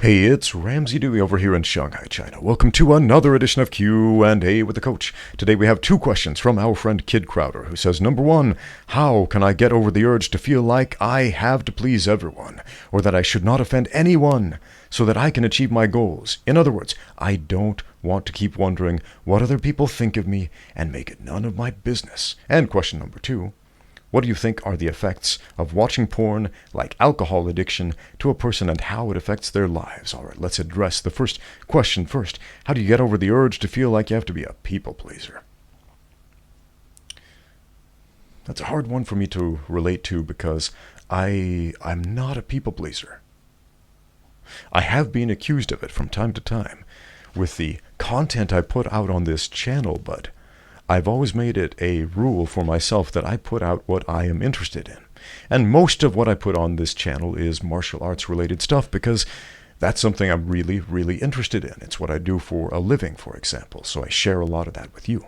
Hey, it's Ramsey Dewey over here in Shanghai, China. Welcome to another edition of Q&A with the Coach. Today we have two questions from our friend Kid Crowder, who says, number one, how can I get over the urge to feel like I have to please everyone, or that I should not offend anyone, so that I can achieve my goals? In other words, I don't want to keep wondering what other people think of me and make it none of my business. And question number two, what do you think are the effects of watching porn, like alcohol addiction, to a person and how it affects their lives? All right, let's address the first question first. How do you get over the urge to feel like you have to be a people pleaser? That's a hard one for me to relate to because I'm not a people pleaser. I have been accused of it from time to time with the content I put out on this channel, but I've always made it a rule for myself that I put out what I am interested in. And most of what I put on this channel is martial arts related stuff because that's something I'm really, really interested in. It's what I do for a living, for example. So I share a lot of that with you.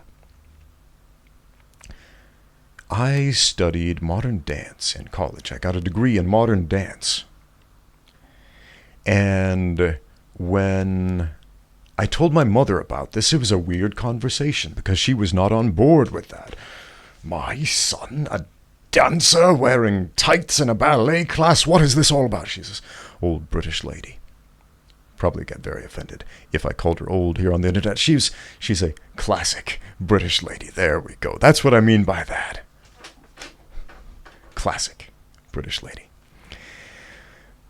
I studied modern dance in college. I got a degree in modern dance. And when I told my mother about this, it was a weird conversation because she was not on board with that. My son, a dancer wearing tights in a ballet class, what is this all about? She's this old British lady. Probably get very offended if I called her old here on the internet. She's a classic British lady. There we go. That's what I mean by that. Classic British lady.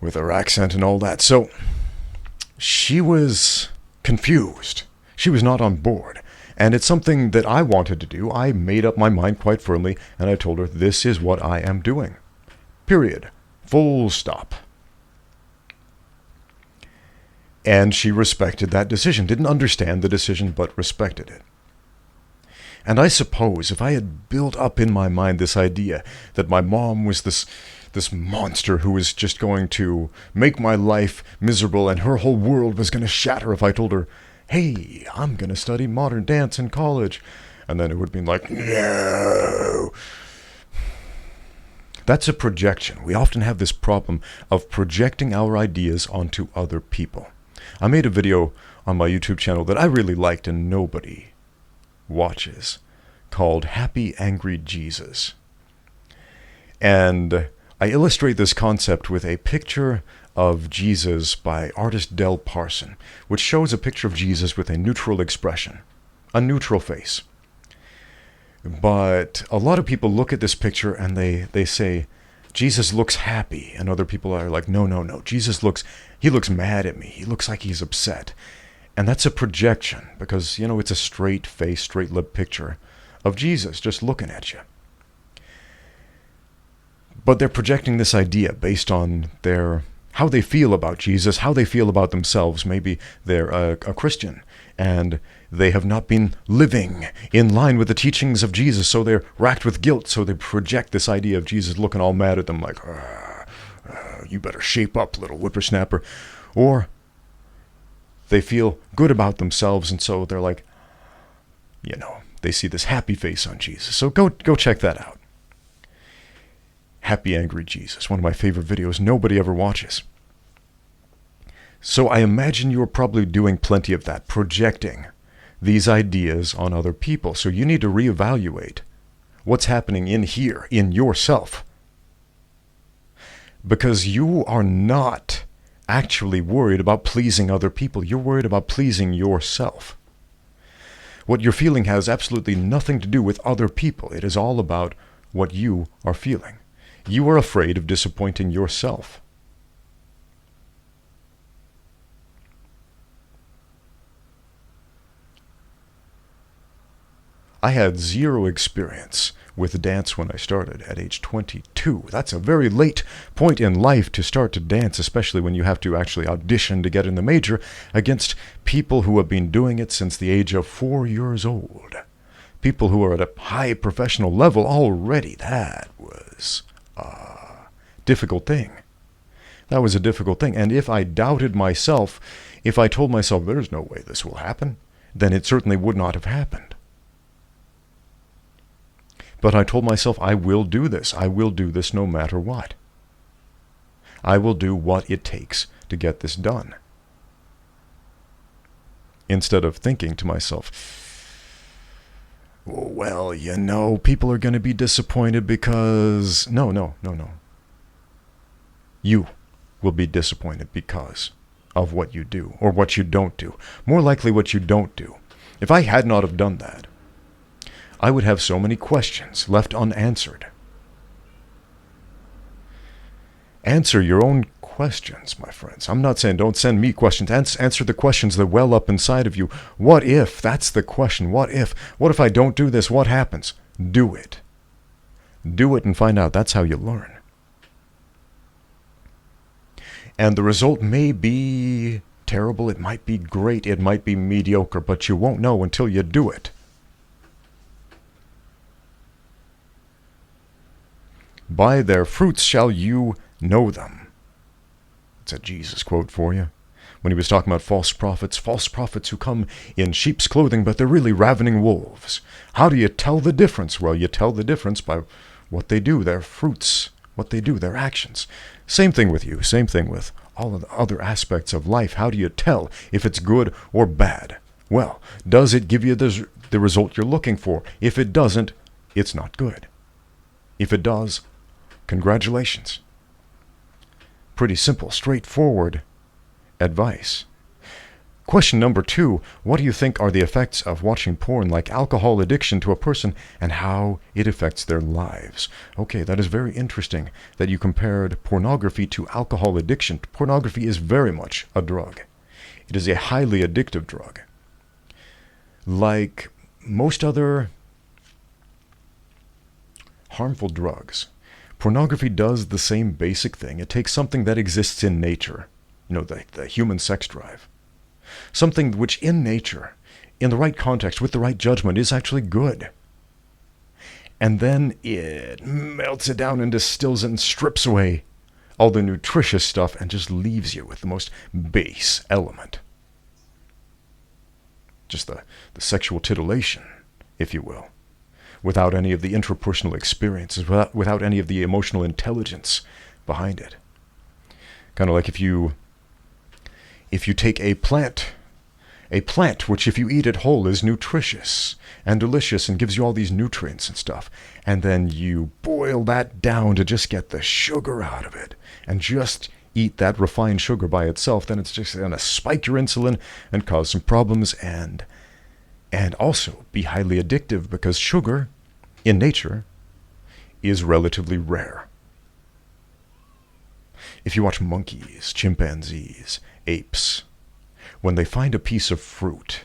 With her accent and all that. So she was confused. She was not on board. And it's something that I wanted to do. I made up my mind quite firmly, and I told her, this is what I am doing. Period. Full stop. And she respected that decision. Didn't understand the decision, but respected it. And I suppose if I had built up in my mind this idea that my mom was this monster who was just going to make my life miserable and her whole world was going to shatter if I told her, hey, I'm going to study modern dance in college. And then it would be like, no. That's a projection. We often have this problem of projecting our ideas onto other people. I made a video on my YouTube channel that I really liked and nobody watches, called Happy Angry Jesus. And I illustrate this concept with a picture of Jesus by artist Del Parson, which shows a picture of Jesus with a neutral expression, a neutral face. But a lot of people look at this picture and they say, Jesus looks happy, and other people are like, no, Jesus looks mad at me. He looks like he's upset. And that's a projection because, it's a straight face, straight lip picture of Jesus just looking at you. But they're projecting this idea based on how they feel about Jesus, how they feel about themselves. Maybe they're a Christian and they have not been living in line with the teachings of Jesus, so they're racked with guilt, so they project this idea of Jesus looking all mad at them like, you better shape up, little whippersnapper. Or they feel good about themselves, and so they're like, they see this happy face on Jesus. So go check that out. Happy Angry Jesus, one of my favorite videos nobody ever watches. So I imagine you're probably doing plenty of that, projecting these ideas on other people. So you need to reevaluate what's happening in here, in yourself. Because you are not actually worried about pleasing other people. You're worried about pleasing yourself. What you're feeling has absolutely nothing to do with other people. It is all about what you are feeling. You are afraid of disappointing yourself. I had zero experience with dance when I started at age 22. That's a very late point in life to start to dance, especially when you have to actually audition to get in the major against people who have been doing it since the age of 4 years old. People who are at a high professional level already. That was a difficult thing. That was a difficult thing. And if I doubted myself, if I told myself there's no way this will happen, then it certainly would not have happened. But I told myself, I will do this. I will do this no matter what. I will do what it takes to get this done. instead of thinking to myself, well, people are going to be disappointed because... No. You will be disappointed because of what you do, or what you don't do. More likely what you don't do. If I had not have done that, I would have so many questions left unanswered. Answer your own questions, my friends. I'm not saying don't send me questions. Answer the questions that well up inside of you. What if? That's the question. What if? What if I don't do this? What happens? Do it. Do it and find out. That's how you learn. And the result may be terrible. It might be great. It might be mediocre. But you won't know until you do it. By their fruits shall you know them. It's a Jesus quote for you. When he was talking about false prophets who come in sheep's clothing, but they're really ravening wolves. How do you tell the difference? Well, you tell the difference by what they do, their fruits, what they do, their actions. Same thing with you, same thing with all of the other aspects of life. How do you tell if it's good or bad? Well, does it give you the result you're looking for? If it doesn't, it's not good. If it does, congratulations. Pretty simple, straightforward advice. Question number 2, what do you think are the effects of watching porn, like alcohol addiction, to a person and how it affects their lives? Okay, that is very interesting that you compared pornography to alcohol addiction. Pornography is very much a drug. It is a highly addictive drug. Like most other harmful drugs, pornography does the same basic thing. It takes something that exists in nature, the human sex drive. Something which in nature, in the right context, with the right judgment, is actually good. And then it melts it down and distills it and strips away all the nutritious stuff and just leaves you with the most base element. Just the sexual titillation, if you will. Without any of the intrapersonal experiences, without any of the emotional intelligence behind it. Kind of like if you take a plant which if you eat it whole is nutritious and delicious and gives you all these nutrients and stuff, and then you boil that down to just get the sugar out of it and just eat that refined sugar by itself, then it's just going to spike your insulin and cause some problems and also be highly addictive, because sugar in nature is relatively rare. If you watch monkeys, chimpanzees, apes, when they find a piece of fruit,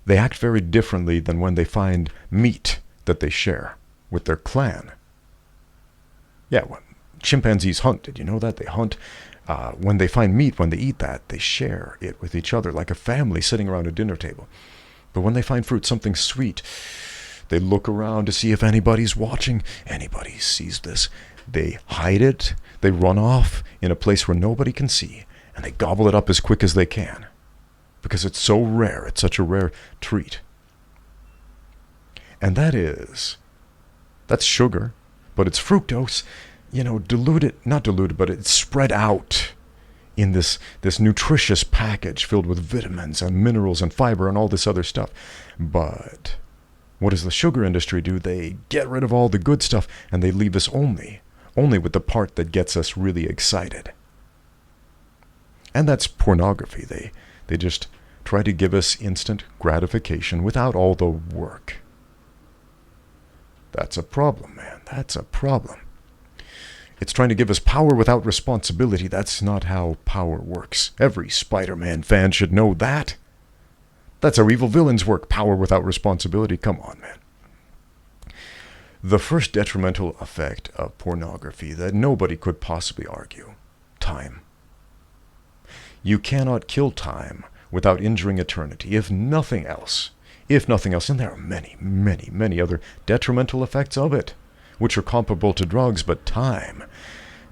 they act very differently than when they find meat that they share with their clan. Yeah, when chimpanzees hunt. Did you know that? They hunt. When they find meat, when they eat that, they share it with each other like a family sitting around a dinner table. But when they find fruit, something sweet, they look around to see if anybody's watching. Anybody sees this. They hide it. They run off in a place where nobody can see. And they gobble it up as quick as they can. Because it's so rare. It's such a rare treat. And that's sugar. But it's fructose, not diluted, but it's spread out in this nutritious package filled with vitamins and minerals and fiber and all this other stuff. But what does the sugar industry do? They get rid of all the good stuff and they leave us only with the part that gets us really excited. And that's pornography. They just try to give us instant gratification without all the work. That's a problem, man. That's a problem. It's trying to give us power without responsibility. That's not how power works. Every Spider-Man fan should know that. That's how evil villains work. Power without responsibility. Come on, man. The first detrimental effect of pornography that nobody could possibly argue: time. You cannot kill time without injuring eternity, if nothing else. And there are many, many, many other detrimental effects of it, which are comparable to drugs, but time.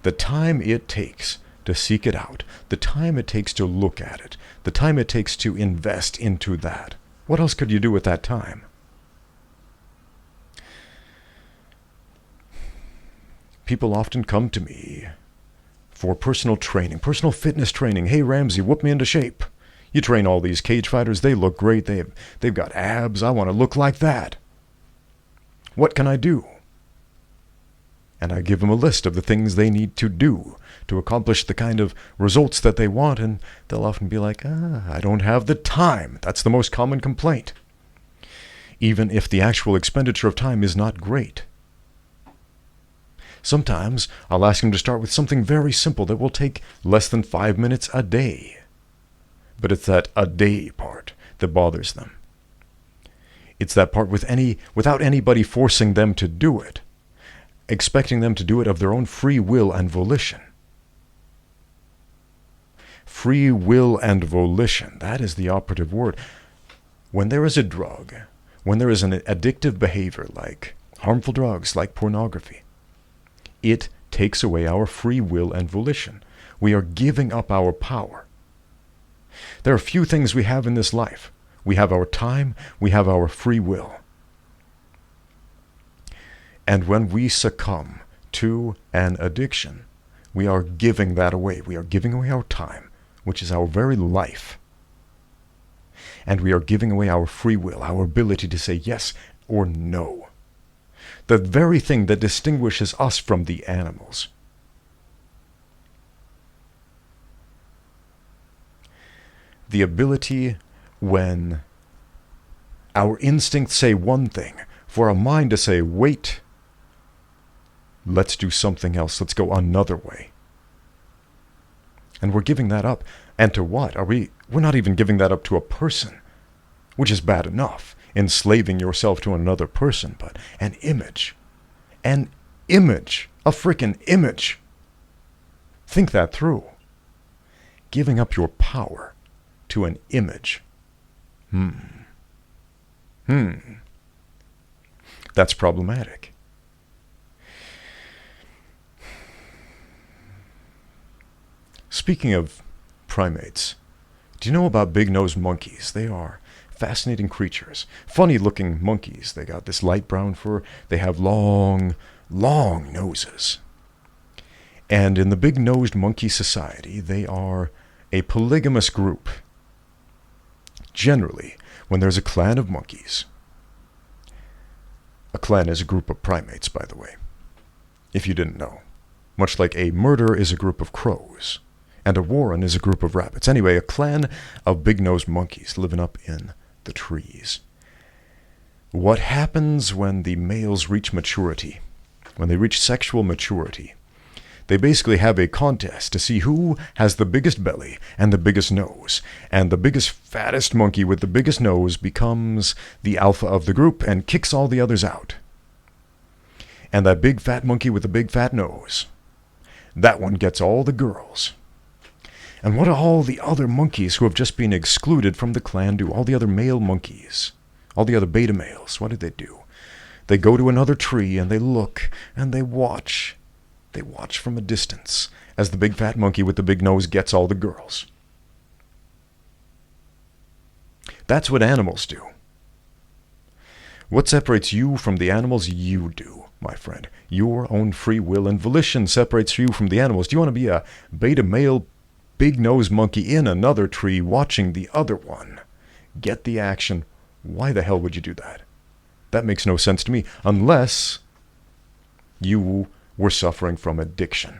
The time it takes to seek it out, the time it takes to look at it, the time it takes to invest into that. What else could you do with that time? People often come to me for personal training, personal fitness training. Hey, Ramsey, whoop me into shape. You train all these cage fighters, they look great, they've got abs, I want to look like that. What can I do? And I give them a list of the things they need to do to accomplish the kind of results that they want, and they'll often be like, I don't have the time. That's the most common complaint. Even if the actual expenditure of time is not great. Sometimes I'll ask them to start with something very simple that will take less than 5 minutes a day. But it's that a day part that bothers them. It's that part without anybody forcing them to do it, expecting them to do it of their own free will and volition. Free will and volition, that is the operative word. When there is a drug, when there is an addictive behavior like harmful drugs, like pornography, it takes away our free will and volition. We are giving up our power. There are few things we have in this life. We have our time, we have our free will. And when we succumb to an addiction, we are giving that away. We are giving away our time, which is our very life. And we are giving away our free will, our ability to say yes or no. The very thing that distinguishes us from the animals. The ability when our instincts say one thing, for our mind to say, wait, let's do something else, let's go another way. And we're giving that up. And to what? We're not even giving that up to a person, which is bad enough, enslaving yourself to another person, but an image. An image. A freaking image. Think that through. Giving up your power to an image. That's problematic. Speaking of primates, do you know about big-nosed monkeys? They are fascinating creatures. Funny-looking monkeys. They got this light brown fur. They have long, long noses. And in the big-nosed monkey society, they are a polygamous group. Generally, when there's a clan of monkeys, a clan is a group of primates, by the way, if you didn't know. Much like a murder is a group of crows, and a warren is a group of rabbits. Anyway, a clan of big-nosed monkeys living up in the trees. What happens when the males reach maturity, when they reach sexual maturity? They basically have a contest to see who has the biggest belly and the biggest nose. And the biggest, fattest monkey with the biggest nose becomes the alpha of the group and kicks all the others out. And that big fat monkey with the big fat nose, that one gets all the girls. And what do all the other monkeys who have just been excluded from the clan do? All the other male monkeys, all the other beta males, what do? They go to another tree and they look and they watch. They watch from a distance as the big fat monkey with the big nose gets all the girls. That's what animals do. What separates you from the animals? You do, my friend. Your own free will and volition separates you from the animals. Do you want to be a beta male big nose monkey in another tree watching the other one get the action? Why the hell would you do that? That makes no sense to me, unless you were suffering from addiction.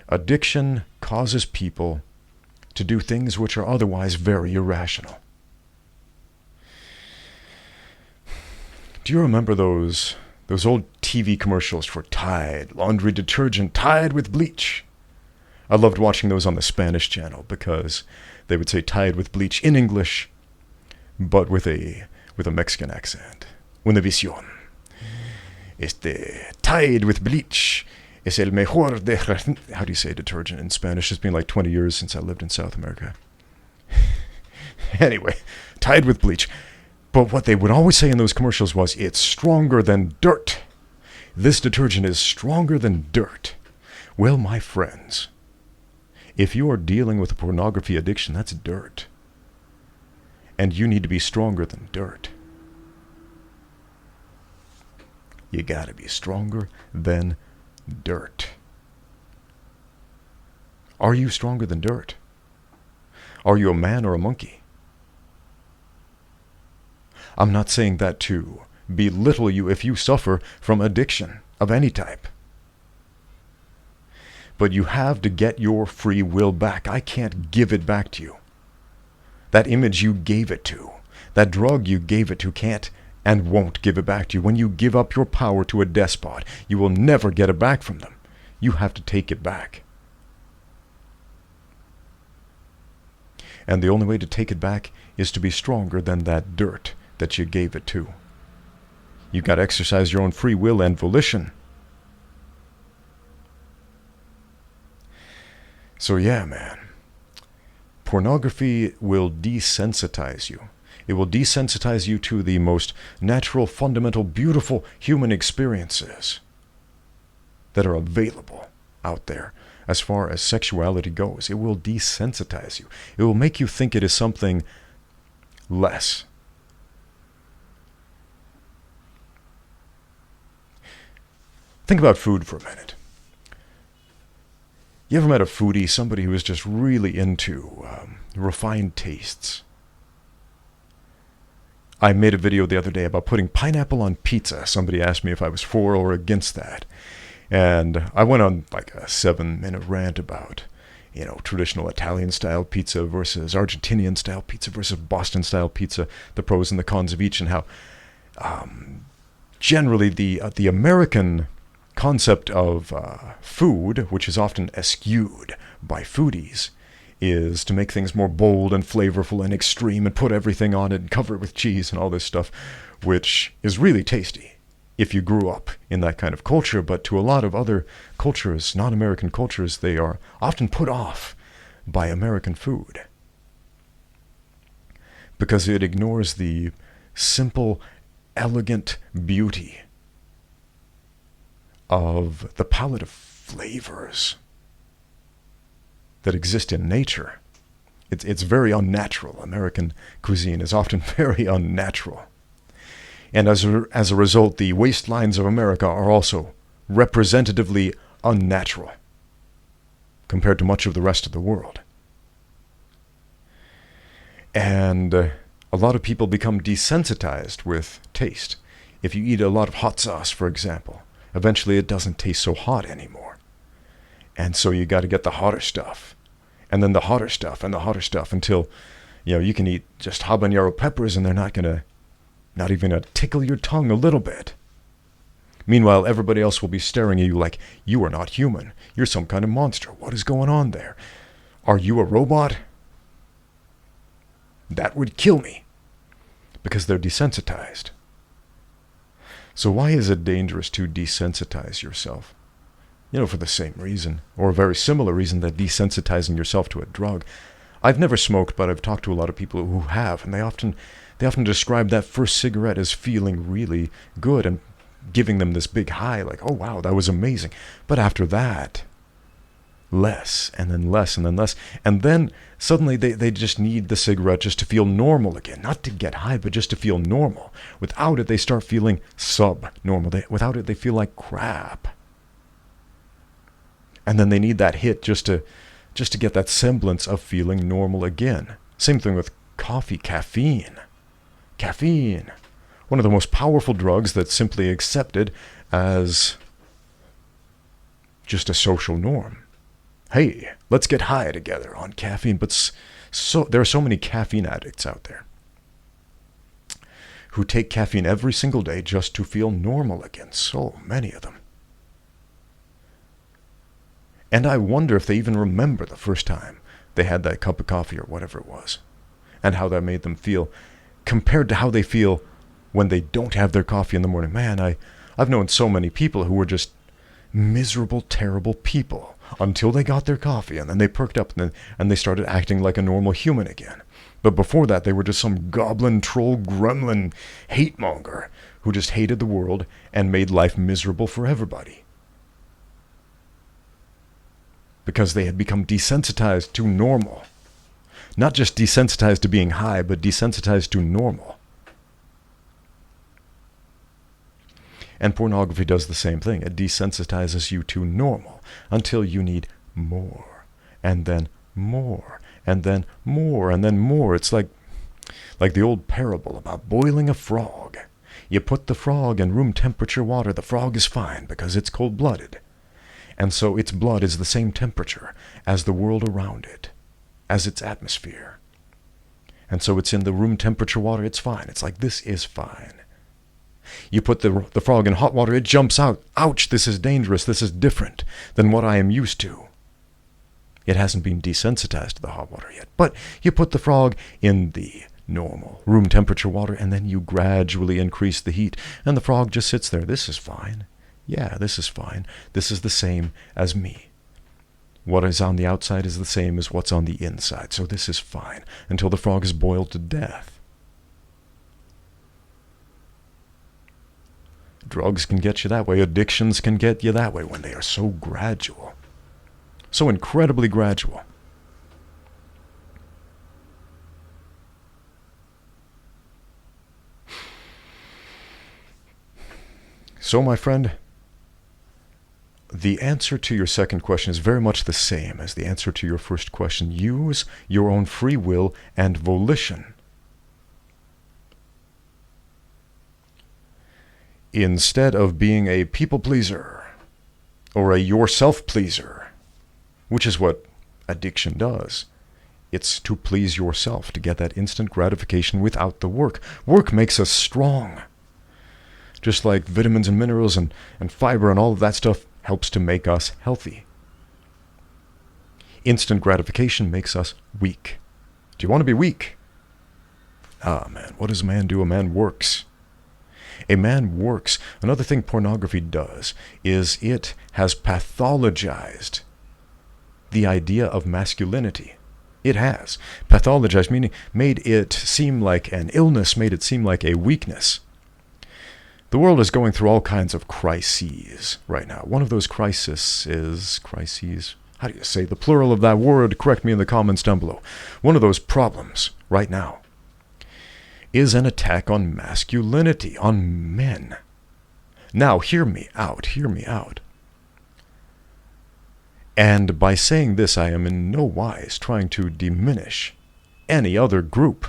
Addiction causes people to do things which are otherwise very irrational. Do you remember those old TV commercials for Tide, laundry detergent, Tide with bleach? I loved watching those on the Spanish channel because they would say Tide with bleach in English, but with a Mexican accent. Univision. Tide with bleach es el mejor de... How do you say detergent in Spanish? It's been like 20 years since I lived in South America. Anyway, Tide with bleach. But what they would always say in those commercials was, it's stronger than dirt. This detergent is stronger than dirt. Well, my friends, if you are dealing with a pornography addiction, that's dirt. And you need to be stronger than dirt. You gotta be stronger than dirt. Are you stronger than dirt? Are you a man or a monkey? I'm not saying that to belittle you if you suffer from addiction of any type. But you have to get your free will back. I can't give it back to you. That image you gave it to, that drug you gave it to can't and won't give it back to you. When you give up your power to a despot, you will never get it back from them. You have to take it back. And the only way to take it back is to be stronger than that dirt that you gave it to. You got to exercise your own free will and volition. So yeah, man. Pornography will desensitize you. It will desensitize you to the most natural, fundamental, beautiful human experiences that are available out there as far as sexuality goes. It will desensitize you. It will make you think it is something less. Think about food for a minute. You ever met a foodie, somebody who is just really into refined tastes? I made a video the other day about putting pineapple on pizza. Somebody asked me if I was for or against that. And I went on like a 7-minute rant about, traditional Italian-style pizza versus Argentinian-style pizza versus Boston-style pizza, the pros and the cons of each, and how generally the American concept of food, which is often eschewed by foodies, is to make things more bold and flavorful and extreme and put everything on it and cover it with cheese and all this stuff, which is really tasty if you grew up in that kind of culture. But to a lot of other cultures, non-American cultures, they are often put off by American food because it ignores the simple, elegant beauty of the palette of flavors that exist in nature. It's very unnatural. American cuisine is often very unnatural. And as a result, the waistlines of America are also representatively unnatural compared to much of the rest of the world. And a lot of people become desensitized with taste. If you eat a lot of hot sauce, for example, eventually it doesn't taste so hot anymore. And so you got to get the hotter stuff. And then the hotter stuff and the hotter stuff until, you can eat just habanero peppers and they're not even going to tickle your tongue a little bit. Meanwhile, everybody else will be staring at you like, you are not human. You're some kind of monster. What is going on there? Are you a robot? That would kill me. Because they're desensitized. So why is it dangerous to desensitize yourself? For the same reason, or a very similar reason that desensitizing yourself to a drug. I've never smoked, but I've talked to a lot of people who have, and they often describe that first cigarette as feeling really good and giving them this big high, like, oh wow, that was amazing. But after that, less, and then less, and then less. And then suddenly they just need the cigarette just to feel normal again. Not to get high, but just to feel normal. Without it, they start feeling sub-normal. Without it, they feel like crap. And then they need that hit just to get that semblance of feeling normal again. Same thing with coffee, caffeine. Caffeine, one of the most powerful drugs that's simply accepted as just a social norm. Hey, let's get high together on caffeine. But there are so many caffeine addicts out there who take caffeine every single day just to feel normal again. So many of them. And I wonder if they even remember the first time they had that cup of coffee or whatever it was, and how that made them feel compared to how they feel when they don't have their coffee in the morning. Man, I've known so many people who were just miserable, terrible people until they got their coffee, and then they perked up, and they started acting like a normal human again. But before that, they were just some goblin, troll, gremlin, hate monger who just hated the world and made life miserable for everybody. Because they had become desensitized to normal. Not just desensitized to being high, but desensitized to normal. And pornography does the same thing. It desensitizes you to normal until you need more, and then more, and then more, and then more. It's like the old parable about boiling a frog. You put the frog in room temperature water, the frog is fine because it's cold-blooded. And so its blood is the same temperature as the world around it, as its atmosphere. And so it's in the room temperature water, it's fine. It's like, this is fine. You put the frog in hot water, it jumps out. Ouch, this is dangerous, this is different than what I am used to. It hasn't been desensitized to the hot water yet. But you put the frog in the normal room temperature water, and then you gradually increase the heat, and the frog just sits there. This is fine. Yeah, this is fine. This is the same as me. What is on the outside is the same as what's on the inside, so this is fine, until the frog is boiled to death. Drugs can get you that way. Addictions can get you that way when they are so gradual. So incredibly gradual. So, my friend, the answer to your second question is very much the same as the answer to your first question. Use your own free will and volition. Instead of being a people pleaser or a yourself pleaser, which is what addiction does. It's to please yourself, to get that instant gratification without the work. Work makes us strong. Just like vitamins and minerals and fiber and all of that stuff helps to make us healthy. Instant gratification makes us weak. Do you want to be weak? Ah, man, what does a man do? A man works. A man works. Another thing pornography does is it has pathologized the idea of masculinity. It has. Pathologized, meaning made it seem like an illness, made it seem like a weakness. The world is going through all kinds of crises right now. One of those crises is, how do you say the plural of that word? Correct me in the comments down below. One of those problems right now is an attack on masculinity, on men. Now, hear me out. And by saying this, I am in no wise trying to diminish any other group.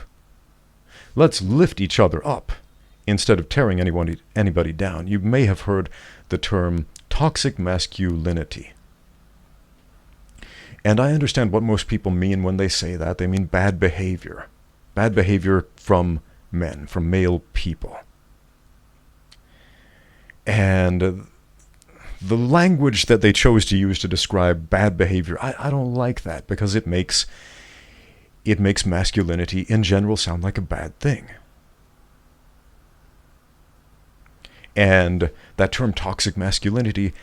Let's lift each other up instead of tearing anybody down. You may have heard the term toxic masculinity. And I understand what most people mean when they say that. They mean bad behavior. Bad behavior from men, from male people. And the language that they chose to use to describe bad behavior, I don't like that, because it makes masculinity in general sound like a bad thing. And that term toxic masculinity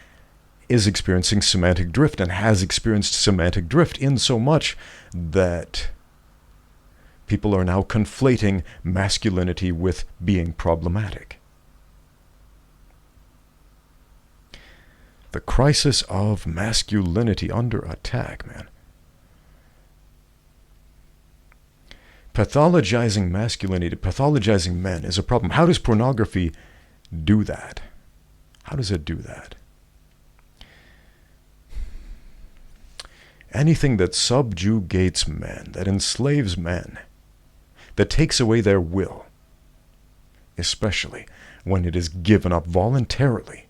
is experiencing semantic drift, and has experienced semantic drift in so much that people are now conflating masculinity with being problematic. The crisis of masculinity under attack, man. Pathologizing masculinity, pathologizing men is a problem. How does pornography do that? How does it do that? Anything that subjugates men, that enslaves men, that takes away their will, especially when it is given up voluntarily,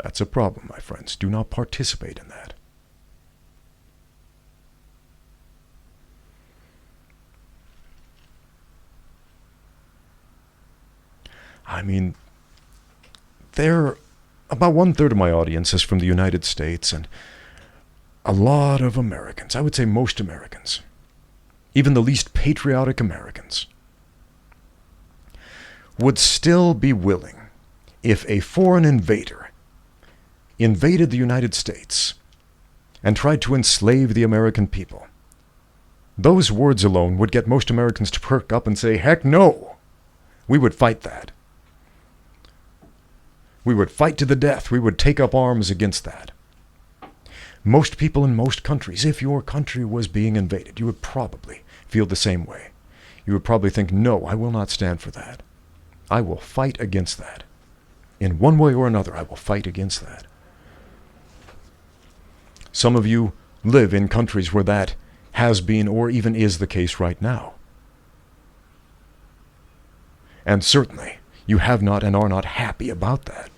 that's a problem, my friends. Do not participate in that. I mean, about 1/3 of my audience is from the United States, and a lot of Americans, I would say most Americans, even the least patriotic Americans, would still be willing, if a foreign invader invaded the United States and tried to enslave the American people, those words alone would get most Americans to perk up and say, heck no, we would fight that. We would fight to the death. We would take up arms against that. Most people in most countries, if your country was being invaded, you would probably feel the same way. You would probably think, no, I will not stand for that. I will fight against that. In one way or another, I will fight against that. Some of you live in countries where that has been or even is the case right now. And certainly, you have not and are not happy about that.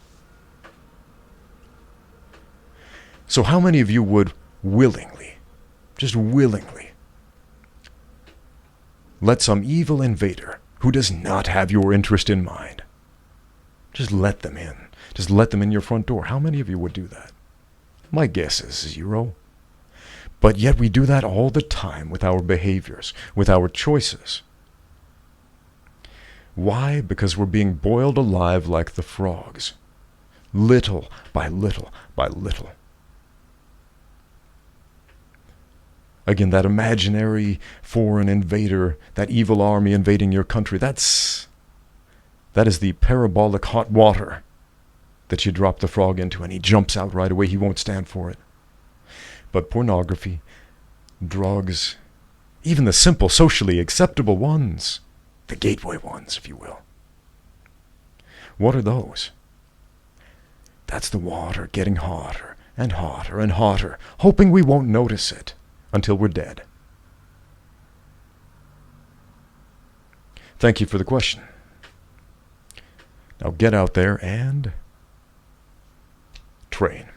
So how many of you would willingly, just willingly, let some evil invader who does not have your interest in mind, just let them in. Just let them in your front door. How many of you would do that? My guess is 0. But yet we do that all the time with our behaviors, with our choices. Why? Because we're being boiled alive like the frogs. Little by little by little. Again, that imaginary foreign invader, that evil army invading your country, that is the parabolic hot water that you drop the frog into and he jumps out right away. He won't stand for it. But pornography, drugs, even the simple socially acceptable ones, the gateway ones, if you will. What are those? That's the water getting hotter and hotter and hotter, hoping we won't notice it until we're dead. Thank you for the question. Now get out there and train.